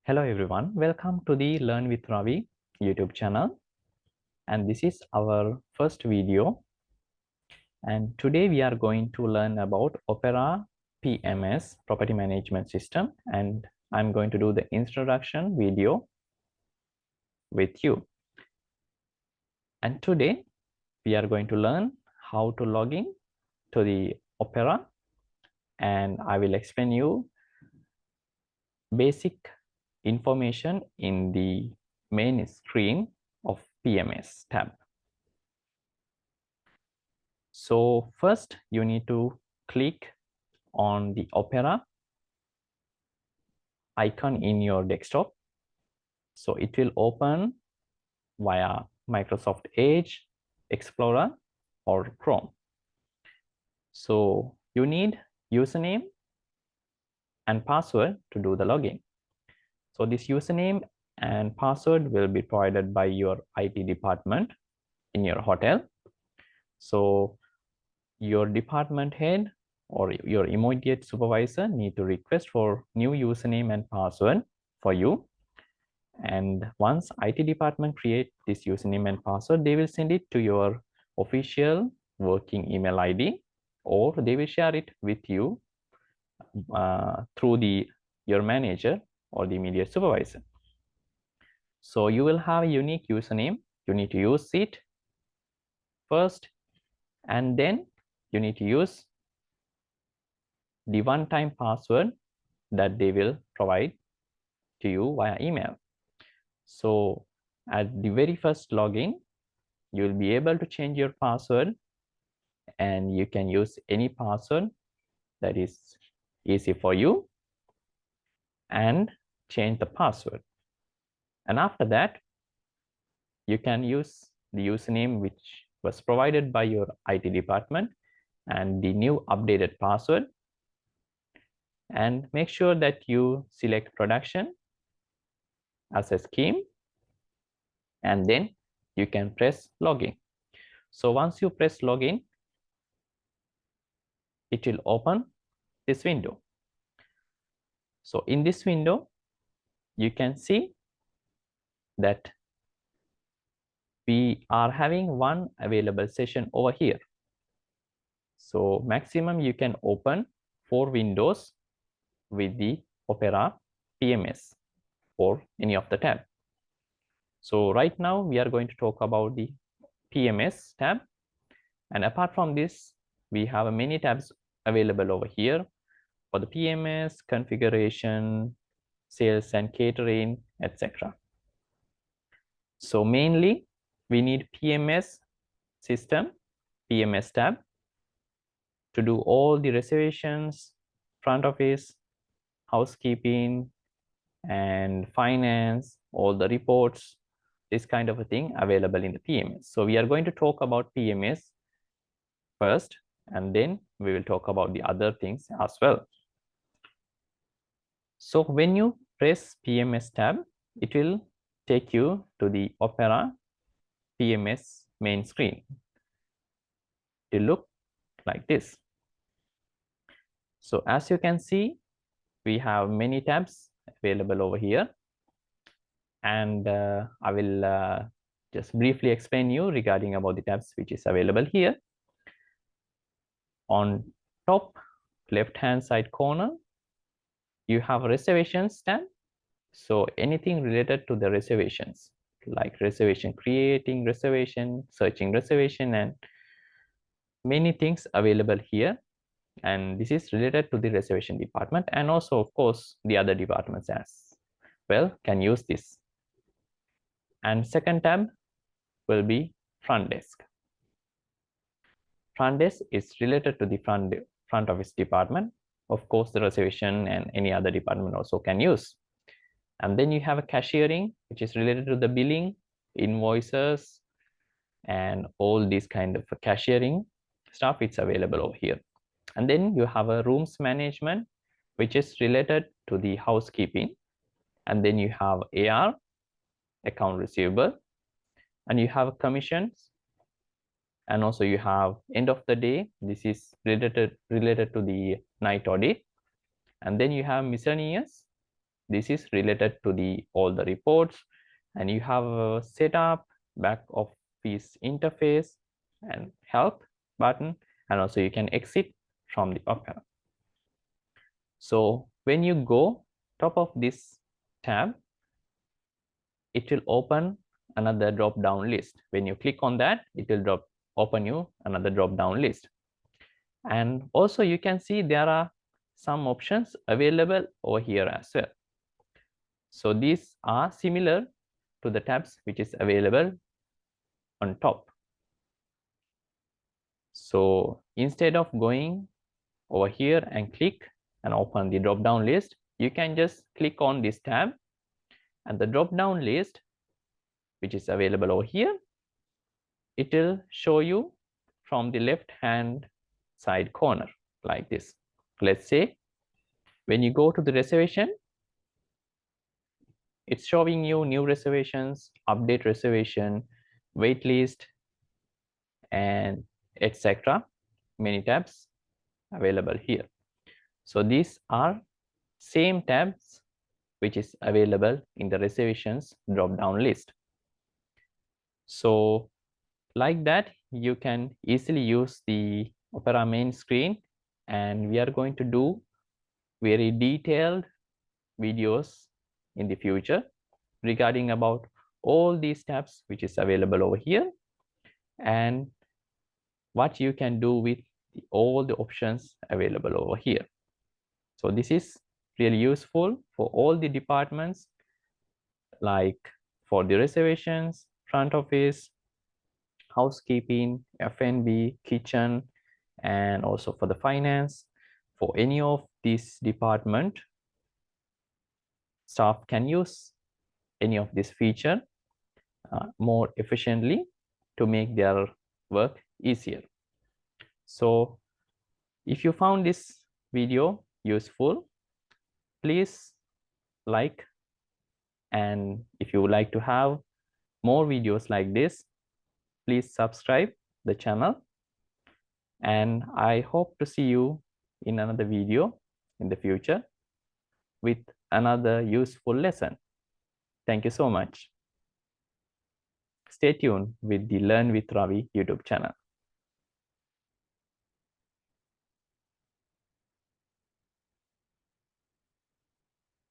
Hello everyone, welcome to the Learn with Ravi YouTube channel, and this is our first video, and today we are going to learn about Opera PMS property management system, and I'm going to do the introduction video with you. And today we are going to learn how to log in to the Opera, and I will explain you basic information in the main screen of PMS tab. So first you need to click on the Opera icon in your desktop. So it will open via Microsoft Edge, Explorer or Chrome. So you need username and password to do the login. So this username and password will be provided by your IT department in your hotel. So your department head or your immediate supervisor need to request for new username and password for you. And once IT department create this username and password, they will send it to your official working email ID, or they will share it with you through your manager or the immediate supervisor. So you will have a unique username. You need to use it first, and then you need to use the one-time password that they will provide to you via email. So at the very first login, you will be able to change your password, and you can use any password that is easy for you and change the password. And after that, you can use the username which was provided by your IT department and the new updated password, and make sure that you select production as a scheme, and then you can press login. So once you press login, it will open this window. So in this window, you can see that we are having one available session over here. So maximum you can open 4 windows with the Opera PMS for any of the tab. So right now we are going to talk about the PMS tab, and apart from this, we have many tabs available over here for the PMS, configuration, sales and catering, etc. So mainly we need PMS system, PMS tab, to do all the reservations, front office, housekeeping, and finance, all the reports, this kind of a thing available in the PMS. So we are going to talk about PMS first, and then we will talk about the other things as well. So when you press PMS tab, it will take you to the Opera PMS main screen. It will look like this. So as you can see, we have many tabs available over here, and I will just briefly explain you regarding about the tabs which is available here. On top left hand side corner, you have reservations tab. So anything related to the reservations, like reservation, creating reservation, searching reservation, and many things available here. And this is related to the reservation department, and also of course the other departments as well can use this. And second tab will be front desk. Front desk is related to the front office department. Of course, the reservation and any other department also can use. And then you have a cashiering, which is related to the billing, invoices, and all these kind of cashiering stuff. It's available over here. And then you have a rooms management, which is related to the housekeeping. And then you have AR, account receivable, and you have commissions, and also you have end of the day. This is related to the night audit. And then you have miscellaneous. This is related to all the reports, and you have a setup, back office interface, and help button, and also you can exit from the Opera. So when you go top of this tab, it will open another drop down list. When you click on that, it will open you another drop down list. And also you can see there are some options available over here as well. So these are similar to the tabs which is available on top. So instead of going over here and click and open the drop down list, you can just click on this tab, and the drop down list which is available over here, it will show you from the left hand side corner like this. Let's say when you go to the reservation, it's showing you new reservations, update reservation, wait list, and etc. Many tabs available here. So these are same tabs which is available in the reservations drop down list. So like that, you can easily use the Opera main screen, and we are going to do very detailed videos in the future regarding about all these tabs which is available over here, and what you can do with all the options available over here. So this is really useful for all the departments, like for the reservations, front office, housekeeping, F&B, kitchen, and also for the finance. For any of these department, staff can use any of this feature more efficiently to make their work easier. So if you found this video useful, please like, and if you would like to have more videos like this, please subscribe the channel, and I hope to see you in another video in the future with another useful lesson. Thank you so much. Stay tuned with the Learn with Ravi YouTube channel.